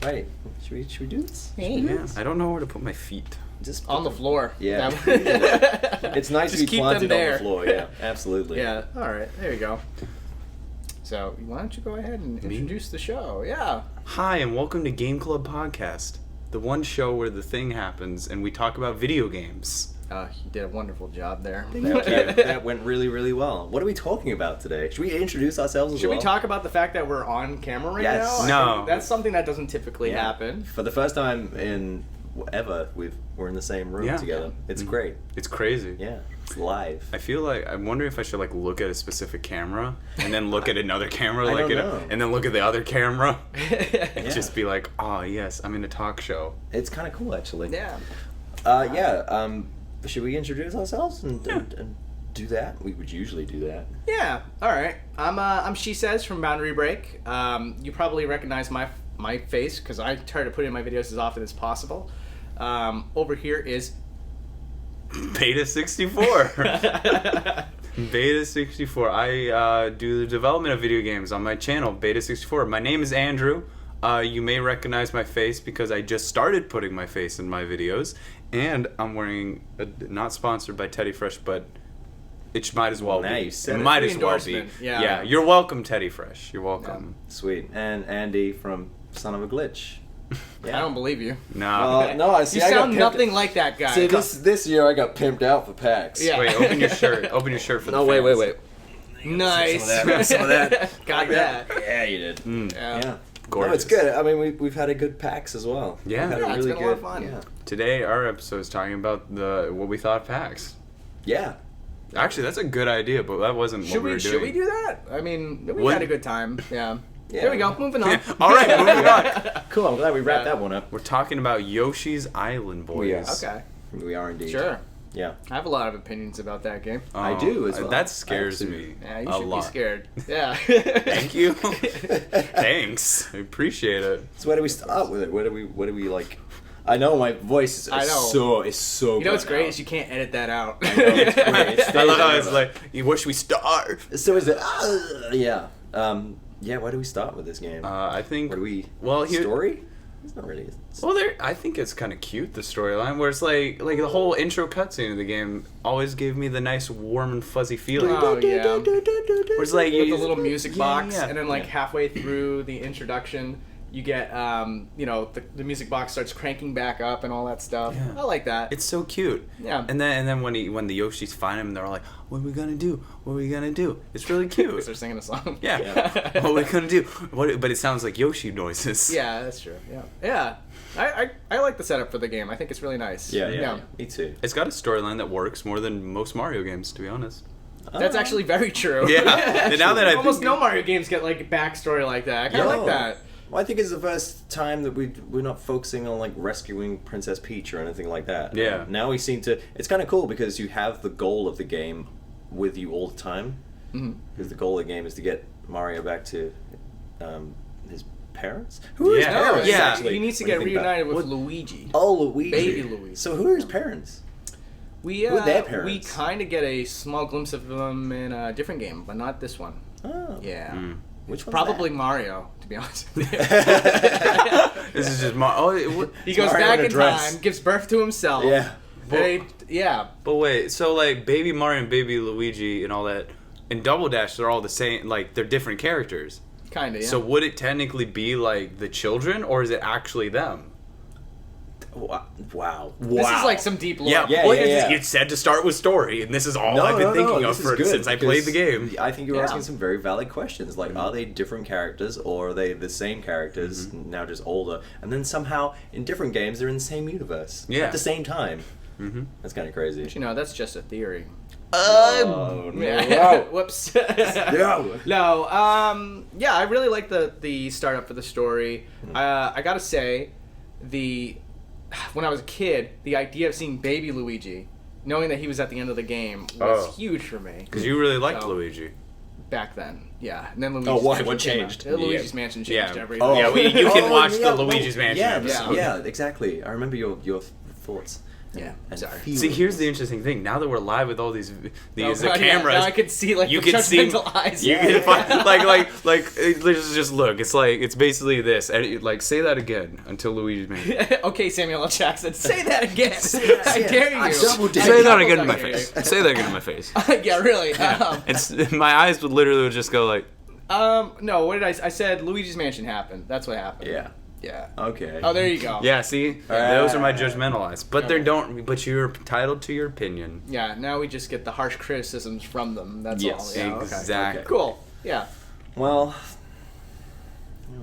Right. Should we do this? Yeah. I don't know where to put my feet. Just on the floor. Yeah. It's nice to be keep them planted on there. the floor. Yeah, absolutely. Yeah. All right. There you go. So why don't you go ahead and introduce the show? Yeah. Hi, and welcome to Game Club Podcast, the one show where the thing happens and we talk about video games. You did a wonderful job there. That went really, really well. What are we talking about today? Should we introduce ourselves as well? Should we talk about the fact that we're on camera right Yes. now? No. I think that's something that doesn't typically happen. For the first time in ever, we're in the same room together. It's great. It's crazy. Yeah, it's live. I feel like I wonder if I should like look at a specific camera and then look at another camera, I like don't know. and then look at the other camera, and just be like, "Oh yes, I'm in a talk show." It's kind of cool, actually. Yeah. Should we introduce ourselves and do that? We would usually do that. Yeah. All right. I'm She Says from Boundary Break. You probably recognize my face because I try to put it in my videos as often as possible. Over here is Beta 64. Beta 64. I do the development of video games on my channel, Beta 64. My name is Andrew. You may recognize my face because I just started putting my face in my videos, and I'm wearing not sponsored by Teddy Fresh, but it might as well Now be. you said It it. might Free as well be. endorsement. Yeah. You're welcome, Teddy Fresh. You're welcome. Sweet. And Andy from Son of a Glitch. I don't believe you. No. No, I see. You sound nothing like that guy. See, this year I got pimped out for PAX. Yeah. Wait, open your shirt. Open your shirt for the No, fans. wait. Nice. Some of that. Got that. Yeah, you did. Yeah. No, it's good. I mean, we've had a good PAX as well. Yeah. We've had Yeah, a it's really been a lot good. of fun. Yeah. Today, our episode is talking about what we thought of PAX. Yeah. Actually, that's a good idea, but that wasn't what we were doing. Should we do that? I mean, we What? had a good time. Yeah. Yeah. There we go. Moving on. All right, moving on. Cool. I'm glad we wrapped Yeah. that one up. We're talking about Yoshi's Island, boys. We are. Okay. We are indeed. Sure. Yeah. I have a lot of opinions about that game. I do as well. That scares I do. me Yeah, you a should lot. be scared. Yeah. Thank you. Thanks. I appreciate it. So where do we start with it? What do we like? I know my voice is I know. so. You know what's good great now. is you can't edit that out. I know, it's great. It I love how stays it's like, where should we start? So is it? Yeah. Yeah. Where do we start with this game? I think. Where do we? Well, here. Story? It's not really. Well, I think it's kind of cute, the storyline, where it's like the whole intro cutscene of the game always gave me the nice warm and fuzzy feeling. Oh, yeah. Where it's like With the little music box, yeah. and then like halfway through the introduction, you get the music box starts cranking back up and all that stuff. Yeah. I like that. It's so cute. Yeah. And then when the Yoshis find him, they're all like, "What are we gonna do? What are we gonna do?" It's really cute. They're singing a song. Yeah. What are we gonna do? But it sounds like Yoshi noises. Yeah, that's true. Yeah. Yeah. I like the setup for the game. I think it's really nice. Yeah. Me too. It's got a storyline that works more than most Mario games, to be honest. That's actually very true. Yeah. And now that I almost think- no Mario games get like a backstory like that. I kind of like that. Well, I think it's the first time that we're not focusing on like rescuing Princess Peach or anything like that. Yeah. Now we seem to. It's kind of cool because you have the goal of the game with you all the time. Mm-hmm. Because the goal of the game is to get Mario back to his parents. Who are his Yeah. parents? Yeah. Actually, He needs to when you get think back? reunited with Luigi. Oh, Luigi. Baby Luigi. So who are his parents? We Who are their parents? we kind of get a small glimpse of them in a different game, but not this one. Oh. Yeah. Which one's Probably that? Mario, to be honest. This is just Mario. He goes Mario back in a in dress. time, gives birth to himself. Yeah. Yeah. But wait, so like Baby Mario and Baby Luigi and all that, in Double Dash, they're all the same. Like they're different characters. Kind of, yeah. So would it technically be like the children, or is it actually them? Wow. This is like some deep lore. Yeah, You said to start with story, and this is all No, I've been no, thinking no, of this is good since I played the because game. I think you're Yeah. asking some very valid questions. Like, are they different characters, or are they the same characters, now just older? And then somehow, in different games, they're in the same universe. Yeah. At the same time. Mm-hmm. That's kind of crazy. But you know, that's just a theory. Oh, no. Yeah. Whoops. No. No. Yeah, I really like the startup for the story. I gotta say, when I was a kid, the idea of seeing Baby Luigi, knowing that he was at the end of the game, was huge for me. Because you really liked So- Luigi. Back then, yeah. And then Luigi's Oh, what? Mansion What came changed? out. Luigi's Mansion changed Yeah. everything. Yeah, you can watch yeah, the Luigi's Mansion yeah, episode. Yeah, exactly. I remember your thoughts. Yeah, and sorry. feel See, it. here's the interesting thing. Now that we're live with all these Oh, God, cameras, yeah, now I can see like you the can see, judgmental eyes. you can find let's just look. It's basically this. And like, say that again until Luigi's made. Okay, Samuel L. Jackson, say that again. I again. dare you. I double dare Say you. that again in my Double dare face. Say that again in my face. you. Yeah, really. It's my eyes would literally just go like. No, what did I said Luigi's Mansion happened. That's what happened. Yeah. Yeah. Okay. Oh, there you go. Yeah, see, those are my judgmental eyes. But they don't. But you're entitled to your opinion. Yeah, now we just get the harsh criticisms from them. That's Yes, all. Yeah, okay. exactly. Cool. Yeah. Well,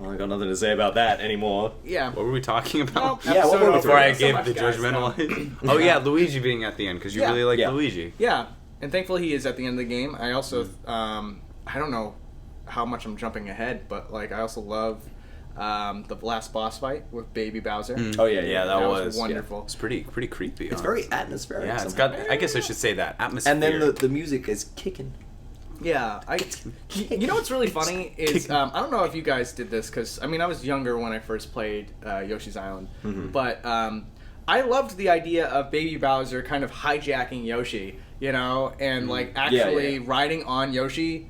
I got nothing to say about that anymore. Yeah. What were we talking about? Yeah, what were we Before I So gave much, the guys, judgmental so- eyes. Oh yeah, Luigi being at the end because you Yeah. really like Yeah. Luigi. Yeah, and thankfully he is at the end of the game. I also, I don't know how much I'm jumping ahead, but like I also love the last boss fight with Baby Bowser. Oh yeah, Yeah, that was wonderful. It's pretty creepy. It's very atmospheric. Yeah, it's somehow. got. I guess I should say that atmosphere. And then the music is kicking. Yeah, you know what's really funny is I don't know if you guys did this because I mean I was younger when I first played Yoshi's Island, but I loved the idea of Baby Bowser kind of hijacking Yoshi, you know, and like actually riding on Yoshi.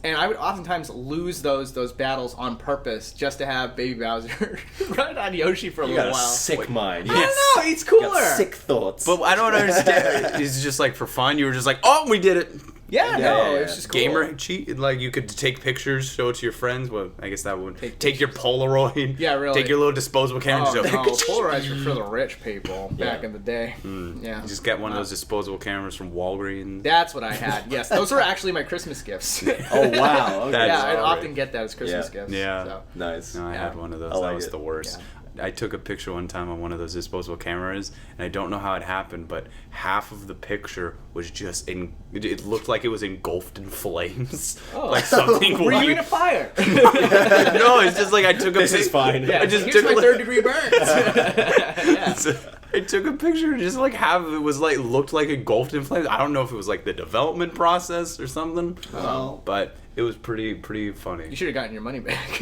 And I would oftentimes lose those battles on purpose just to have Baby Bowser ride on Yoshi for a You little got a while. sick mind. I don't know, he's cooler. You got sick thoughts. But I don't understand. It's just like for fun. You were just like, oh, we did it. Yeah, no, yeah, it's just cool. Gamer cheat. Like you could take pictures, show it to your friends. Well, I guess that would take your Polaroid. Yeah, really. Take your little disposable camera. Oh, and no, just go, Polaroids were for the rich people back in the day. Yeah, You just get one of those disposable cameras from Walgreens. That's what I had. Yes, those were actually my Christmas gifts. oh wow. Okay. That's Yeah, I'd great. often get that as Christmas Yeah. gifts. Yeah. So. Nice. No, I Yeah. had one of those. I That like was it. the worst. I took a picture one time on one of those disposable cameras, and I don't know how it happened, but half of the picture was just it looked like it was engulfed in flames. Oh. Like something Were you weird. in a fire? No, it's just like I took a This is pic- fine. Yeah, I just here's took my like- third-degree burns. Yeah. So I took a picture and just like have it was like looked like engulfed in flames. I don't know if it was like the development process or something, Oh. but it was pretty funny. You should have gotten your money back.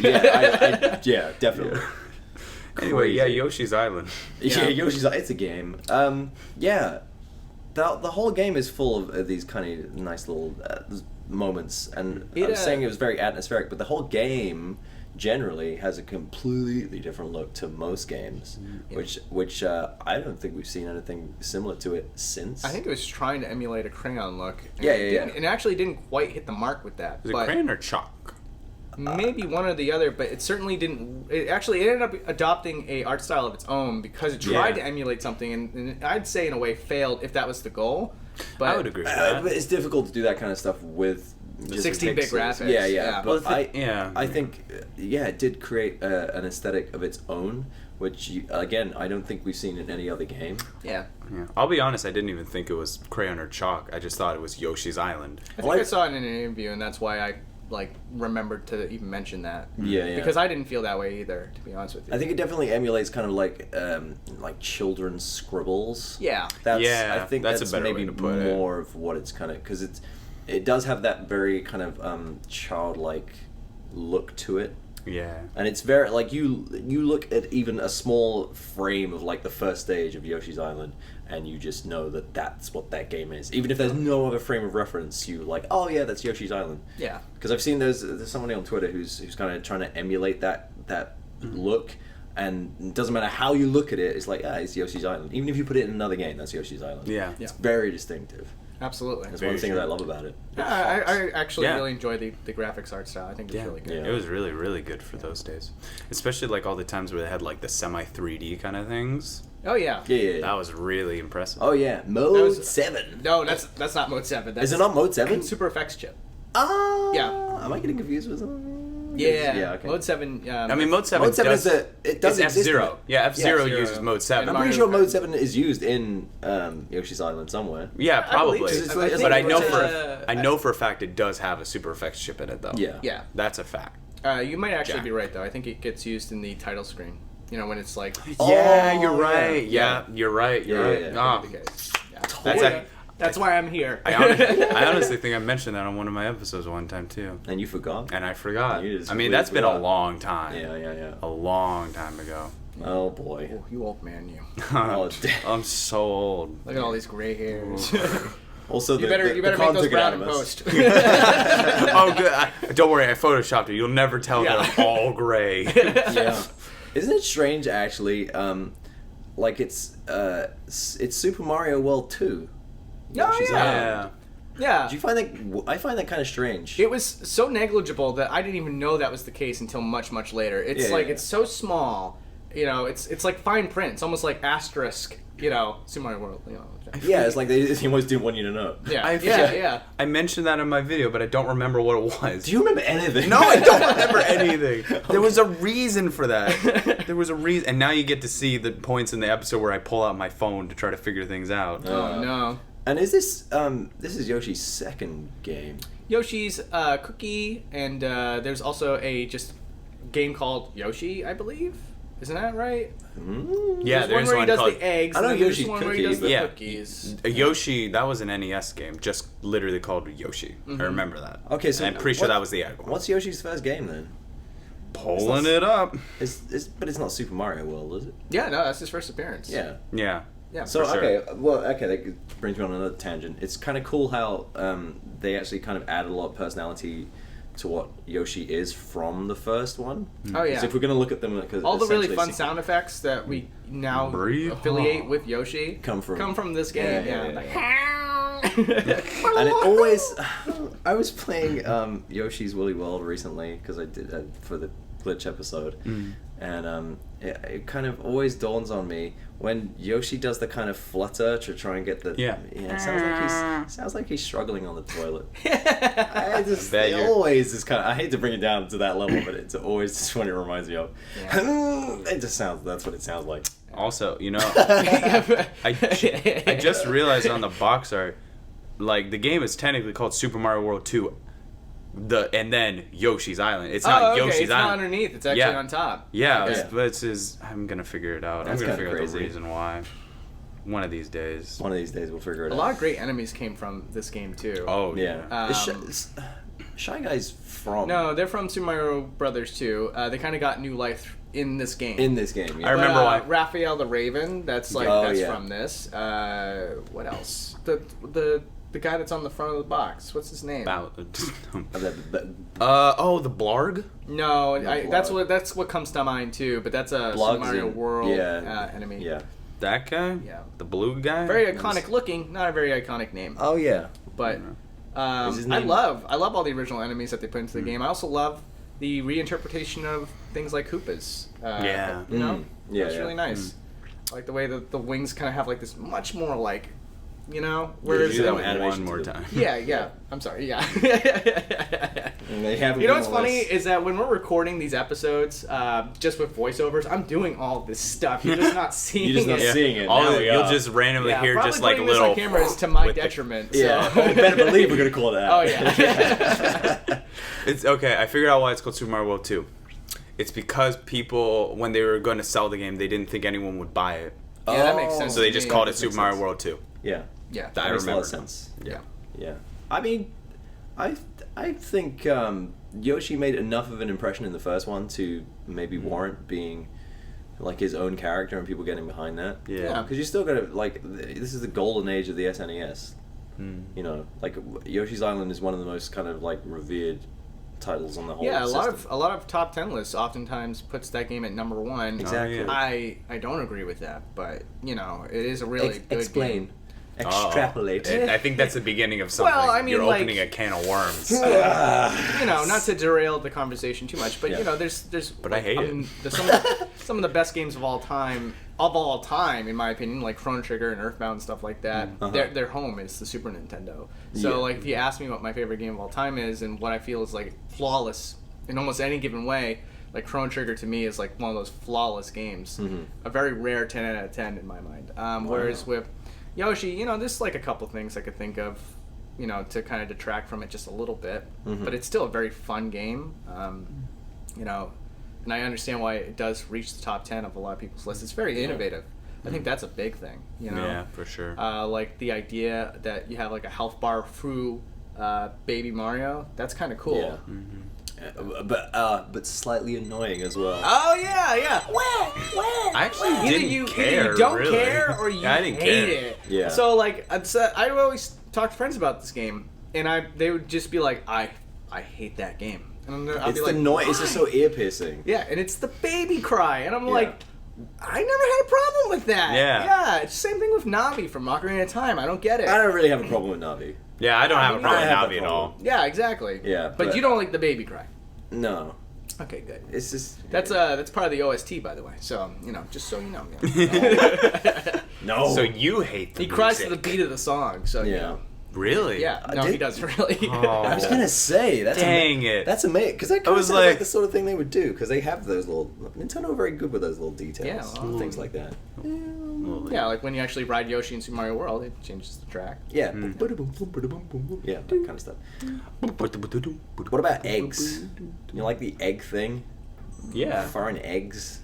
Yeah, definitely. Anyway, yeah, Crazy. Yoshi's Island. Yeah, Yeah. Yoshi's it's a game. Yeah, the whole game is full of these kind of nice little moments, and I was saying it was very atmospheric, but the whole game generally has a completely different look to most games, which I don't think we've seen anything similar to it since. I think it was trying to emulate a crayon look. And Yeah, it yeah, didn't- And it actually didn't quite hit the mark with that. Is it but crayon or chalk? maybe one or the other, but it certainly didn't. It ended up adopting a art style of its own because it tried to emulate something, and I'd say in a way failed if that was the goal. But I would agree with that. But it's difficult to do that kind of stuff with just 16-bit pixels. graphics. Yeah, Yeah. But Well, yeah. I think, it did create an aesthetic of its own, which again I don't think we've seen in any other game. yeah. Yeah. I'll be honest, I didn't even think it was crayon or chalk. I just thought it was Yoshi's Island. I think I saw it in an interview, and that's why I remembered to even mention that. Yeah. Because I didn't feel that way either, to be honest with you. I think it definitely emulates kind of like children's scribbles. Yeah. Yeah, I think that's that's a better maybe way to put it. more of what it's kind of because it does have that very kind of childlike look to it, Yeah. and it's very like you look at even a small frame of like the first stage of Yoshi's Island, and you just know that that's what that game is. Even if there's no other frame of reference, you like, oh yeah, that's Yoshi's Island. Yeah. Because I've seen there's somebody on Twitter who's kind of trying to emulate that look, and it doesn't matter how you look at it, it's like, it's Yoshi's Island. Even if you put it in another game, that's Yoshi's Island. Yeah. It's very distinctive. Absolutely. That's Very one of the things true. I love about it. Yeah, I actually Yeah. really enjoy the graphics art style. I think it's Yeah. really good. Yeah. It was really, really good for those days. Especially like all the times where they had like the semi 3D kind of things. Oh yeah. Yeah. That was really impressive. Oh yeah, Mode That was- 7. No, that's not Mode 7. That's Is it not Mode 7? Super Effects chip. Ah. Yeah. Am I getting confused with something? Yeah. Yeah. Okay. Mode 7. I mean, Mode 7, Mode 7 does, it does it's exist. F-Zero. Yeah, F-Zero F-Zero. uses Mode And 7. I'm Mario pretty sure Kart. Mode 7 is used in Yoshi's Island somewhere. Yeah, I believe probably. so. I think But I it know was, I know for a fact it does have a Super Effects chip in it though. Yeah. Yeah. That's a fact. You might actually Jack. be right though. I think it gets used in the title screen. You know, when it's like. Oh, yeah, you're yeah. right. Yeah, you're right. You're Yeah, right. yeah, yeah. Ah, Could be the case. Yeah. that's Totally. That's why I'm here. I honestly think I mentioned that on one of my episodes one time too. And you forgot? And I forgot. You just I mean, completely that's been a forgot. long time. Yeah. A long time ago. Oh, boy. Oh, you old man, you. Oh, damn. I'm so old. Look at all these gray hairs. Also, You better make con those took it brown out in of us. post. Oh, good. Don't worry, I photoshopped it. You'll never tell that I'm all gray. Yeah. Isn't it strange, actually? Like, it's Super Mario World 2. Yoshi's Island. Yeah. Do you find that? I find that kind of strange. It was so negligible that I didn't even know that was the case until much, much later. It's it's so small, it's like fine print. It's almost like asterisk, Super Mario World, Yeah, it's like they almost didn't want you to know. Yeah. I mentioned that in my video, but I don't remember what it was. Do you remember anything? No, I don't remember anything. There was a reason for that. There was a reason. And now you get to see the points in the episode where I pull out my phone to try to figure things out. Oh, no. And is this is Yoshi's second game? Yoshi's Cookie, and there's also a just game called Yoshi, I believe. Isn't that right? Yeah, There's one where he does called the eggs. I know and then there's Yoshi's one where he does Cookie, the but- cookies. Yoshi, that was an NES game, just literally called Yoshi. I remember that. Okay, so and I'm pretty sure that was the egg one. What's Yoshi's first game then? Pulling it up? But it's not Super Mario World, is it? Yeah, no, that's his first appearance. Yeah. Yeah. Yeah. So For sure. that brings me on another tangent. It's kind of cool how they actually kind of added a lot of personality to what Yoshi is from the first one. Oh yeah. So if we're gonna look at them, because all the really fun sound effects that we now Breathe affiliate hard. with Yoshi come from this game. And it always, I was playing Yoshi's Woolly World recently because I did for the glitch episode, and it kind of always dawns on me when Yoshi does the kind of flutter to try and get the it sounds like he's struggling on the toilet. It always is kind of, I hate to bring it down to that level, but it's always just what it reminds me of. That's what it sounds like. Also, I just realized on the box art, like, the game is technically called Super Mario World 2, and then Yoshi's Island. It's not Yoshi's it's Island. not underneath. It's actually on top. Yeah, Okay. but it's his. I'm gonna figure it out. That's I'm gonna kinda figure out the crazy. reason why. One of these days. One of these days we'll figure it A out. lot of great enemies came from this game too. Oh Yeah. Um, Is Shy Guy's from No, they're from Super Mario Brothers 2. They kind of got new life in this game. in this game. I remember why. Raphael the Raven. That's like Oh, that's yeah. from this. What else? The guy that's on the front of the box. What's his name? the Blarg? No, Blarg. that's what comes to mind too. But that's a Super Blog's Mario in- World yeah. enemy. Yeah. That guy? Yeah. The blue guy? Very iconic looking, not a very iconic name. Oh yeah. But Is his I name- love all the original enemies that they put into the game. I also love the reinterpretation of things like Koopas. Yeah. You know? Yeah, That's yeah. really nice. I like the way that the wings kind of have like this much more like, Yeah, whereas you do that One animation more too. time. yeah. I'm sorry, yeah. And they have You know what's funny is that when we're recording these episodes, just with voiceovers, I'm doing all this stuff. You're just not seeing You're just not it. seeing it. All Now of we you'll are. just randomly Yeah, hear probably just like a putting this little. on camera is to my with the- detriment. Yeah. So. You better believe we're gonna call it out. Oh yeah. It's okay. I figured out why it's called Super Mario World 2. It's because people, when they were going to sell the game, they didn't think anyone would buy it, Yeah, that makes sense. so they just Yeah, called that it makes Super Mario sense. World 2. Yeah. Yeah. I That makes a lot remember of sense. Yeah. Yeah. I mean, I think Yoshi made enough of an impression in the first one to maybe warrant being like his own character and people getting behind that. Yeah. Because you still gotta, like, this is the golden age of the SNES. You know, like, Yoshi's Island is one of the most kind of like revered titles on the whole Yeah, system. a lot of top 10 lists oftentimes puts that game at number 1. Exactly. yeah. I don't agree with that, but it is a really good Explain. game. Extrapolate. I think that's the beginning of something. Well, I mean, you're like- opening a can of worms. Not to derail the conversation too much, but Yeah. there's But I hate it. there's some of the best games of all time in my opinion, like Chrono Trigger and Earthbound and stuff like that. Their home is the Super Nintendo. So Yeah. like if you ask me what my favorite game of all time is and what I feel is like flawless in almost any given way, like Chrono Trigger to me is like one of those flawless games. A very rare 10 out of 10 in my mind. Whereas with Yoshi, there's like a couple things I could think of, to kind of detract from it just a little bit. But it's still a very fun game. And I understand why it does reach the top 10 of a lot of people's lists. It's very innovative. I think that's a big thing. You know. Yeah, for sure. Like the idea that you have like a health bar through Baby Mario. That's kind of cool. Yeah. But slightly annoying as well. Oh yeah. I actually Either didn't you care. don't really. care or you I didn't hate care. it. Yeah. So like I always talk to friends about this game, and they would just be like, I hate that game, and I'll It's be the like, noise. It's just "Why?" so ear piercing. Yeah, and it's the baby cry, and I'm Yeah. like, I never had a problem with that. Yeah. Yeah, it's the same thing with Navi from Ocarina of Time. I don't get it. I don't really have a problem with Navi. Yeah, I don't have a I problem with have Navi that at all. problem. Yeah, exactly. Yeah, but but- you don't like the baby cry. No, Okay, good. it's just That's part of the OST, by the way. So just so you know. no. So you hate the He cries to music. the beat of the song. So you Yeah. know. Really? Yeah. No, did- he doesn't really. Oh. I was gonna say that's Dang it. That's amazing because that I kind was of sounds like like- the sort of thing they would do because they have those little Nintendo are very good with those little details, Yeah, well, things like that. Yeah, like when you actually ride Yoshi in Super Mario World, it changes the track. Yeah, Mm. yeah, that kind of stuff. What about eggs? You like the egg thing? Yeah. Foreign eggs.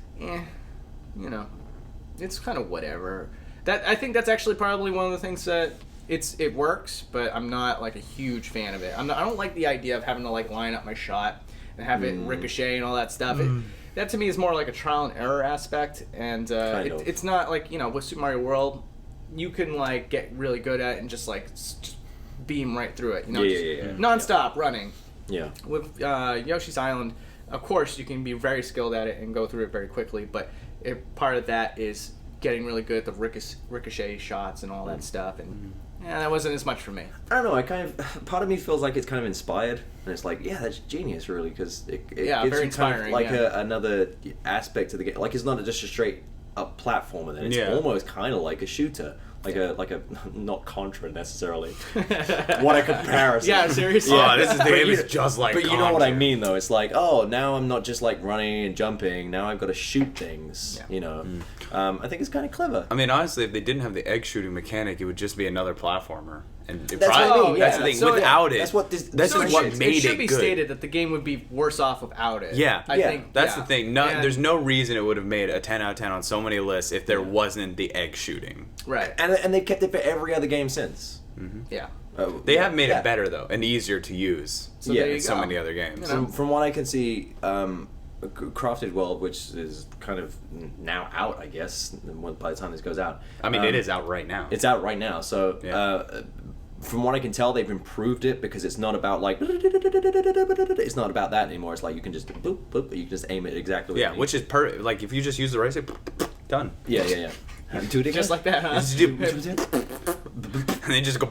It's kind of whatever. I think that's actually probably one of the things that it works, but I'm not like a huge fan of it. I don't like the idea of having to like line up my shot and have it ricochet and all that stuff. That to me is more like a trial and error aspect, and Kind of. it's not like with Super Mario World, you can like get really good at it and just like just beam right through it. Yeah. Nonstop running. Yeah. With Yoshi's Island, of course, you can be very skilled at it and go through it very quickly, but part of that is getting really good at the ricochet shots and all that stuff, and that wasn't as much for me. I don't know. Part of me feels like it's kind of inspired, and it's like, yeah, that's genius, really, because it Yeah, gives very you kind of inspiring, like yeah. another aspect to the game. Like it's not just a straight up platformer. Then it's Yeah. almost kind of like a shooter, like a not Contra necessarily. What a comparison! Yeah, seriously. Oh, this is the But game you- is just like But you know what I Contra. mean, though. It's like, oh, now I'm not just like running and jumping. Now I've got to shoot things. Yeah. You know, I think it's kind of clever. I mean, honestly, if they didn't have the egg shooting mechanic, it would just be another platformer. And it That's what I probably, mean, that's yeah. the thing. So, Without it, that's what this- This so is it what should- made it should be good. stated that the game would be worse off without it. Yeah. I Yeah. think That's the thing. No, And- there's no reason it would have made a 10 out of 10 on so many lists if there wasn't the egg shooting. right. And they've kept it for every other game since. Yeah. They have made Yeah. it better though, and easier to use. So Yeah, there you in so go. many other games. You know. From what I can see, Crafted World, which is kind of now out, I guess, by the time this goes out. I mean, it is out right now. It's out right now, so Yeah. from what I can tell, they've improved it because it's not about like it's not about that anymore. It's like you can just boop boop, you can just aim it exactly. yeah, which is perfect. Like if you just use the right stick, done. yeah. Do it again. Just like that, huh? Just do- and then just go,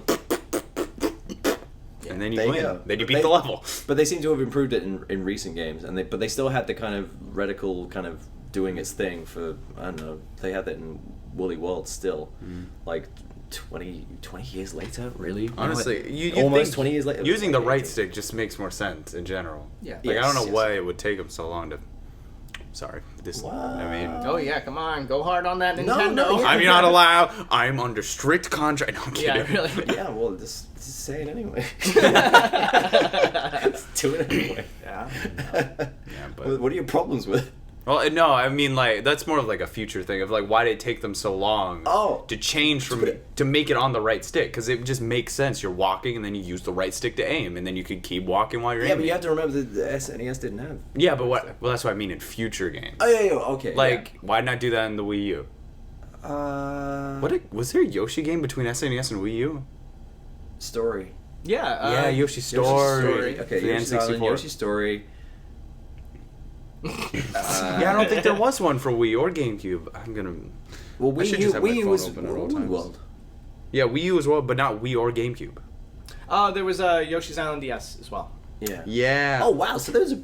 and then you There you win. go. Then you But beat they- the level. But they seem to have improved it in recent games, but they still had the kind of reticle kind of doing its thing for, I don't know, they had that in Woolly World still, like 20 years later, really? Honestly, you almost think 20 years later. using the right stick just makes more sense in general. Yeah. Like I don't know Yes. why it would take them so long to. Sorry, this. I mean. Oh yeah, come on, go hard on that No, Nintendo. no, yeah. I'm not allowed. I'm under strict contract. No, I'm Yeah, kidding. really. Yeah, well, just say it anyway. Do it anyway. Yeah. Yeah, but What are your problems with it? well, no, I mean like that's more of like a future thing of like why did it take them so long to change from to make it on the right stick? Because it just makes sense. You're walking and then you use the right stick to aim, and then you can keep walking while you're Yeah, aiming. but you have to remember that the SNES didn't have. Yeah, but what? Well, that's what I mean in future games. Oh, yeah, okay. Like, why not do that in the Wii U? yeah. Was there a Yoshi game between SNES and Wii U? Story. Yeah. Yeah, Yoshi Yoshi's Story. Okay, for the Yoshi's Island, N64. Yoshi's Story. Yeah, I don't think there was one for Wii or GameCube. I'm gonna. Well, I should Wii just U, have my Wii U phone was open at all Wii times. World. Yeah, Wii U as well, but not Wii or GameCube. Oh, there was Yoshi's Island DS as well. Yeah. Yeah. Oh wow! So there was a.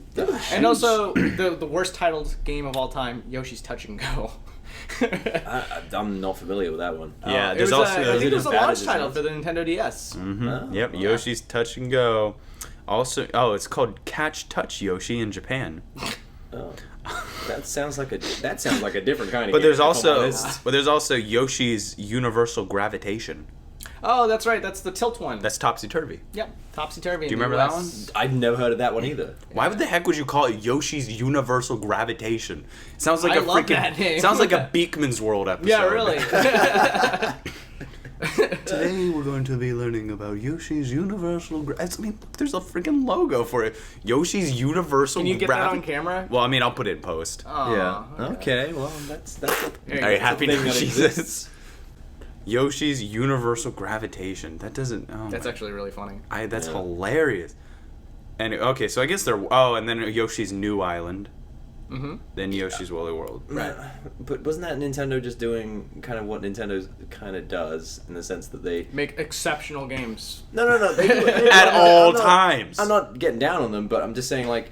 And also the worst titled game of all time, Yoshi's Touch and Go. I'm not familiar with that one. Yeah, It there's was also. I think it was a bad launch as it title is. for the Nintendo DS. Oh, Yep, wow. Yoshi's Touch and Go. Also, it's called Catch Touch Yoshi in Japan. Oh. That sounds like a different kind of. But game, there's if I'm also honest. Yoshi's Universal Gravitation. Oh, that's right. That's the tilt one. That's Topsy Turvy. Yep. Topsy Turvy. Do you remember that one? I've never heard of that one either. Why the heck would you call it Yoshi's Universal Gravitation? Sounds like I love that name. Sounds like a Beakman's World episode. Yeah, really. Today we're going to be learning about Yoshi's Universal Gravitation. I mean, there's a freaking logo for it. Yoshi's Universal Can you get that on camera? Well, I mean, I'll put it in post. Oh, Yeah. Okay. Well, that's a, Are you happy thing now, that Jesus? exists. Yoshi's Universal Gravitation. That doesn't... Oh That's my- actually really funny. That's Yeah. hilarious. And okay, so I guess they're... Oh, and then Yoshi's New Island. Mm-hmm. Then Yoshi's Woolly World. Right. But wasn't that Nintendo just doing kind of what Nintendo kind of does in the sense that they... Make exceptional games. No. They do it. At all I'm not- times. I'm not getting down on them, but I'm just saying, like,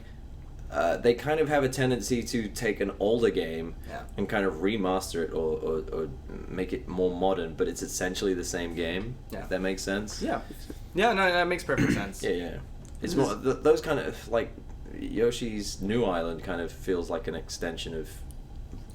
they kind of have a tendency to take an older game Yeah. and kind of remaster it or make it more modern, but it's essentially the same game. Yeah. If that makes sense. Yeah. Yeah, no, that makes perfect sense. Yeah. It's more those kind of like Yoshi's New Island kind of feels like an extension of.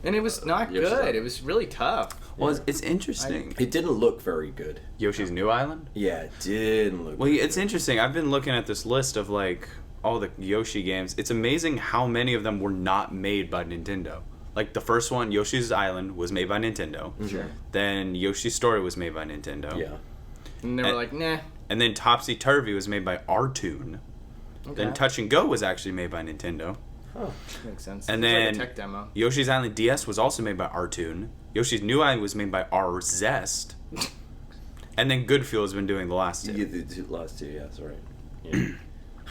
And it was not Yoshi's good. Island. It was really tough. Well, it's interesting. It didn't look very good. Yoshi's New Island? Yeah, it didn't look. Well, good. it's interesting. I've been looking at this list of, like, all the Yoshi games. It's amazing how many of them were not made by Nintendo. Like, the first one, Yoshi's Island, was made by Nintendo. Sure. Then Yoshi's Story was made by Nintendo. Yeah. And they were like, nah. And then Topsy Turvy was made by Artoon. Okay. Then Touch and Go was actually made by Nintendo. Oh. Makes sense. And It's then like a tech demo. Yoshi's Island DS was also made by Artoon. Yoshi's New Island was made by Zest. And then Goodfeel has been doing the last two. You did the last two, yeah, that's right. Yeah.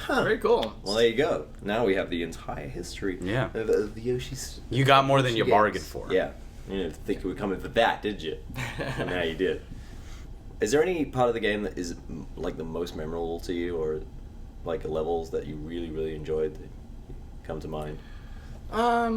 Very cool. Well, there you go. Now we have the entire history Yeah. of the Yoshi's. You got more than you Yoshi bargained games. for. Yeah. You didn't think you were coming for that, did you? And now you did. Is there any part of the game that is like the most memorable to you, or like levels that you really, really enjoyed that come to mind? I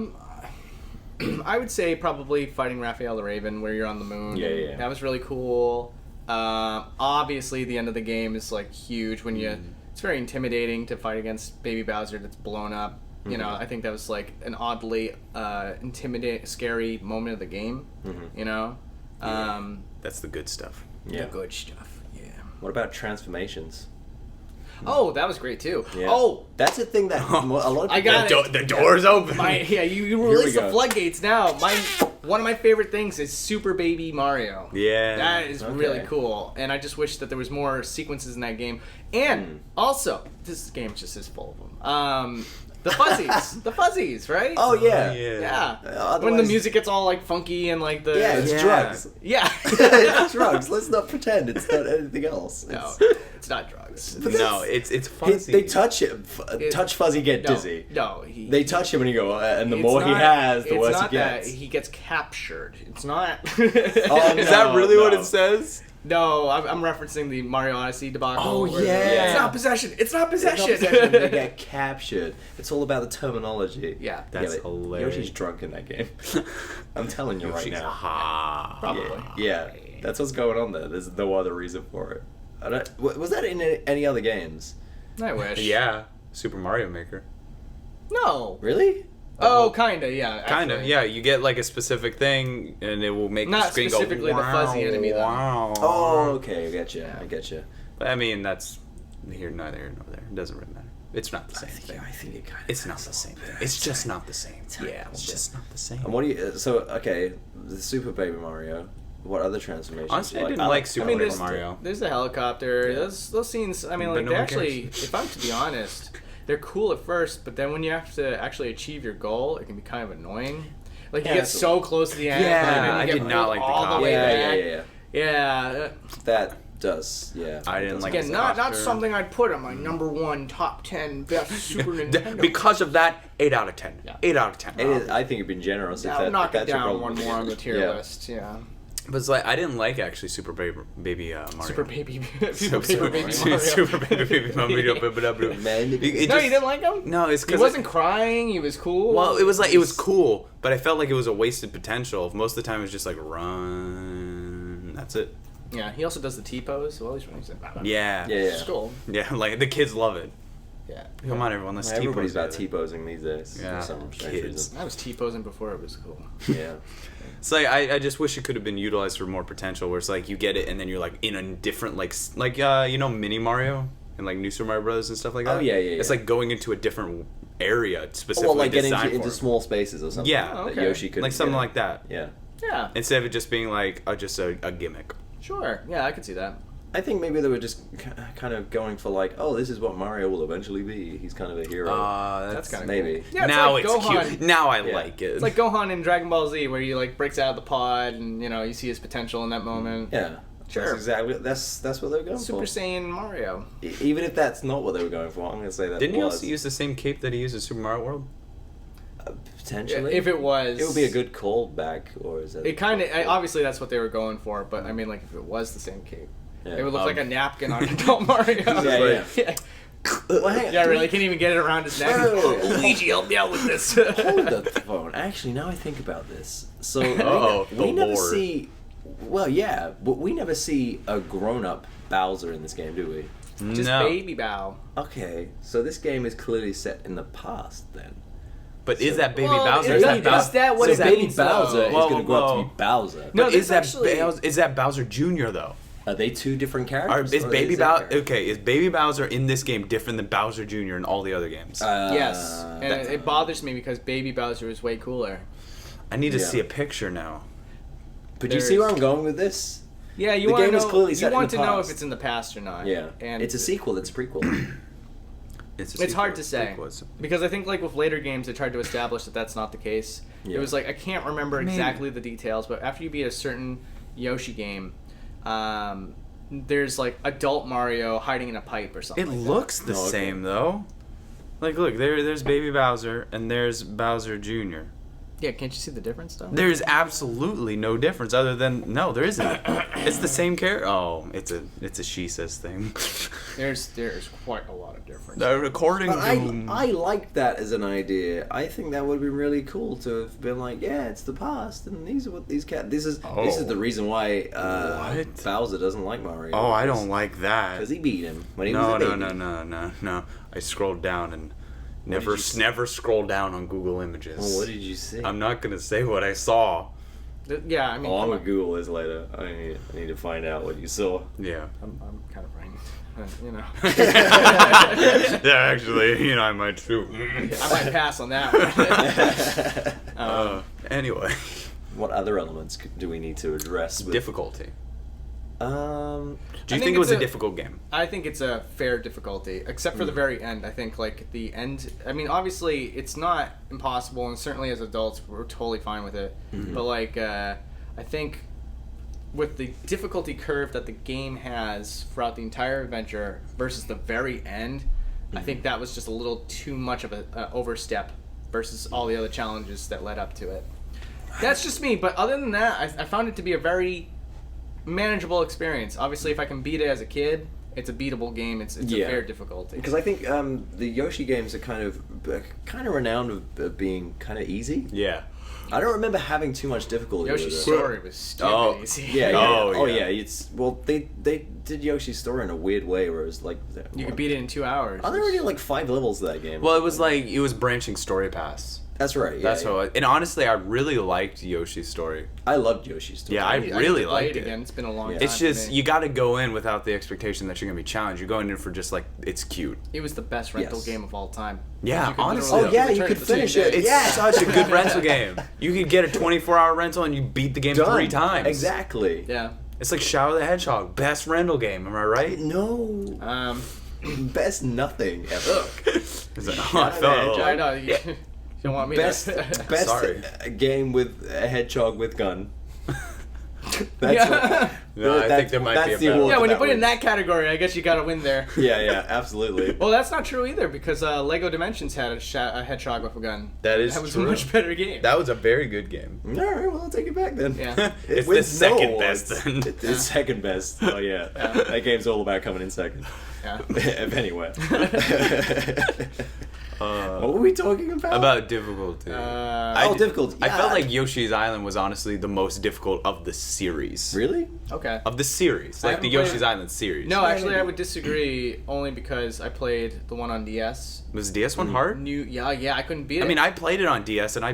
would say probably fighting Raphael the Raven, where you're on the moon. Yeah. That was really cool. Obviously, the end of the game is like huge when you. It's very intimidating to fight against Baby Bowser that's blown up. You know, I think that was like an oddly intimidating, scary moment of the game. You know, That's the good stuff. Yeah. the good stuff. Yeah. What about transformations? Oh, that was great too. Yeah. Oh, That's a thing that a lot of I people... got it. The door's open. You we release the go. floodgates now. One of my favorite things is Super Baby Mario. Yeah. That is really Okay. cool, and I just wish that there was more sequences in that game. And also, this game just is full of them. The fuzzies, right? Oh, yeah. yeah. When the Otherwise- music gets all like funky and like the Yeah, it's Yeah. drugs. yeah. It's drugs. Let's not pretend it's not anything else. No, It's- it's not drugs. No, it's fuzzy. They touch him. Touch Fuzzy, get No, dizzy. No, They touch him and you go, and the it's more he not- has, the it's worse not he gets. That. He gets captured. It's not. Oh, Is that no, really what no. it says? No, I'm referencing the Mario Odyssey debacle. Oh, where the- yeah. It's not possession. It's not It's not possession. possession, they get captured. It's all about the terminology. Yeah. That's but hilarious. Yoshi's drunk in that game. I'm telling you Yoshi's right now. hot. Probably. Yeah, that's what's going on there. There's no other reason for it. Was that in any other games? I wish. Yeah. Super Mario Maker. No. Really? Oh, kinda. Yeah. Kind of, actually. yeah. You get like a specific thing, and it will make Not the screen specifically go. the fuzzy enemy, though. Wow. Oh, okay, I get you. Yeah. I get you. But, I mean, that's neither here nor there. It doesn't really matter. It's not the same thing. I think it kind of. It's not the same thing. It's just not the same. Yeah. It's just not the same. And what do you? So okay, the Super Baby Mario. What other transformations? Honestly, you I didn't like I Super mean, Mario there's Mario. there's the helicopter. Yeah. Those scenes. I mean, But like no they one actually. cares. If I'm to be honest, they're cool at first, but then when you have to actually achieve your goal, it can be kind of annoying. Like you Yeah, get that's so close to the end. Yeah, and then you I get did not pulled like the all cop. the way Yeah. back. Yeah. That does. Yeah. I didn't like Again, the not helicopter. something I'd put on my number one top 10 best Super Nintendo. Because of that, 8 out of 10. Yeah. 8 out of 10. It is, I think you've been generous. I'll knock it that's your down problem. one more on the tier Yeah. list. Yeah. But it's like I didn't like actually Super Baby Mario. Super baby. Super Super baby Mario. Super Baby Mario. Man, It No, just- you didn't like him? No, it's He because wasn't crying. He was cool. Well, it was cool, but I felt like it was a wasted potential. Most of the time, it was just like run. That's it. Yeah, he also does the T pose. So always when he's like, Yeah. Yeah. it's cool. Yeah, like the kids love it. Yeah. Come on, everyone. Let's Everybody's T-pose about together. T-posing these days. Yeah. For some strange Kids. reason. I was T-posing before it was cool. Yeah. It's like I just wish it could have been utilized for more potential. Where it's like you get it and then you're like in a different Mini Mario and like New Super Mario Brothers and stuff like that. Oh, yeah. It's like going into a different area specifically Well, like getting designed into for. small spaces or something. Yeah. Oh, That okay. Yoshi could Like something like that. Yeah. Yeah. Instead of it just being like just a gimmick. Sure. Yeah, I could see that. I think maybe they were just kind of going for like, oh, this is what Mario will eventually be. He's kind of a hero. That's kind of maybe. Cool. Yeah, Now like it's Gohan. cute. Now I Yeah. like it. It's like Gohan in Dragon Ball Z, where he like breaks out of the pod, and you see his potential in that moment. Yeah. Sure. That's exactly. That's what they were going Super for. Saiyan Mario. Even if that's not what they were going for, I'm going to say that Didn't he was. also use the same cape that he used in Super Mario World? Potentially. If it was, it would be a good callback, or is that? It kind of obviously that's what they were going for, but I mean, like if it was the same cape, Yeah. it would look like a napkin on adult Mario. Yeah, yeah. Well, hang on. Yeah, really, can't even get it around his neck. Whoa. Luigi, help me out with this. Hold the phone. Actually, now I think about this. So Uh-oh, we the never lore. see. Well, yeah, but we never see a grown-up Bowser in this game, do we? Just no. baby bow. Okay, so this game is clearly set in the past then. But is that Baby Well, Bowser? is that what so it Baby means, Bowser though? is Whoa, going to grow up to whoa. be Bowser. No, But this is that actually- is that Bowser Jr. though? Are they two different Or characters? is or Baby it Bowser character? okay? Is Baby Bowser in this game different than Bowser Jr. in all the other games? Yes, and that- it bothers me because baby Bowser is way cooler. I need to yeah. see a picture now. But do you see where I'm going with this? Yeah, you The want game to is know. clearly You set in want the to know if past. it's in the past or not. Yeah, and it's a sequel. It's a prequel. It's hard to say because I think like with later games they tried to establish that that's not the case. Yeah. It was like I can't remember Maybe. exactly the details, but after you beat a certain Yoshi game, there's like adult Mario hiding in a pipe or something. It like looks the Oh, okay. same though. Like, look, there's Baby Bowser and there's Bowser Jr. that. Yeah, can't you see the difference though? There's absolutely no difference other than no, there isn't. It's the same character. Oh, it's a she says thing. There's quite a lot of difference. According But to I like that as an idea. I think that would be really cool to have been like, yeah, it's the past, and these are what these cat. This is the reason why What? Bowser doesn't like Mario. oh, I don't like that. because he beat him when he No, was a no, baby. no. I scrolled down and did you see? never scroll down on Google Images. Well, what did you see? I'm not gonna say what I saw. Yeah, I mean, Oh, I'm come gonna on. Google this later. I need to find out what you saw. Yeah. I'm kind of ranked. You know, Yeah, actually, I might too. I might pass on that one. Anyway, What other elements do we need to address? With, difficulty. Um, Do I you think think it was it's a a- difficult game? I think it's a fair difficulty, except for the very end. I think like the end. I mean, obviously it's not impossible, and certainly as adults we're totally fine with it. But like, I think with the difficulty curve that the game has throughout the entire adventure versus the very end, I think that was just a little too much of a overstep versus all the other challenges that led up to it. That's just me, but other than that, I found it to be a very manageable experience. Obviously, if I can beat it as a kid, it's a beatable game. It's Yeah. a fair difficulty. because I think the Yoshi games are kind of renowned of being kind of easy. Yeah. I don't remember having too much difficulty Yoshi's with it. story was stupid Oh, easy. Yeah, yeah. Oh, Oh, yeah. yeah. It's they did Yoshi's story in a weird way where it was like You could beat it in 2 hours. Are there already like 5 levels to that game? Well, it was branching story paths. that's right. Yeah, That's yeah. how. And honestly, I really liked Yoshi's story. I loved Yoshi's story. Yeah, I need to really play liked it. again. It's been a long Yeah. time. It's for just me. you got to go in without the expectation that you're gonna be challenged. You're going in for just like it's cute. It was the best rental Yes. game of all time. Yeah, You could honestly. literally Oh, yeah, you return could it the same finish day. it. It's Yeah. such a good rental game. You could get a 24-hour rental and you beat the game Done. 3 times. Exactly. Yeah. It's like Shadow the Hedgehog, best rental game. Am I right? No. Best nothing ever. It's like, Shadow the Hedgehog. I know. You, you don't want me best to. best Sorry. game with a hedgehog with gun. Yeah. No, I think there might that's be a the better- award Yeah, for when you put it in one. that category, I guess you gotta win there. Yeah, yeah, absolutely. Well, that's not true either because Lego Dimensions had a hedgehog with a gun. That is That was true. a much better game. That was a very good game. All right, well, I'll take it back then. Yeah. It's wins the second awards. best then. It's second best. Oh yeah. That game's all about coming in second. Yeah. If anywhere. What were we talking about? About difficulty. Difficulty. I Yeah. felt like Yoshi's Island was honestly the most difficult of the series. Really? Okay. Of the series, I like the haven't Yoshi's played- Island series. No, actually, I would disagree only because I played the one on DS. Was the DS one hard? Yeah, I couldn't beat it. I mean, I played it on DS and